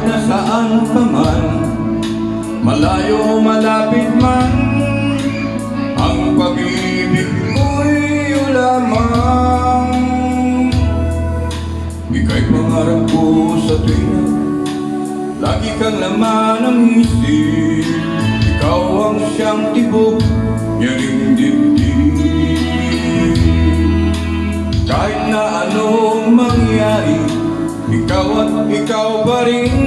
nasaan pa man, malayo malapit man, ang pag-ibig ko'y iyong lamang. Ika'y pangarap ko sa tuwing lagi kang laman ng isip. Ikaw ang siyang tibok niya ring dibdib. Kahit na anong mangyari, ikaw at ikaw pa rin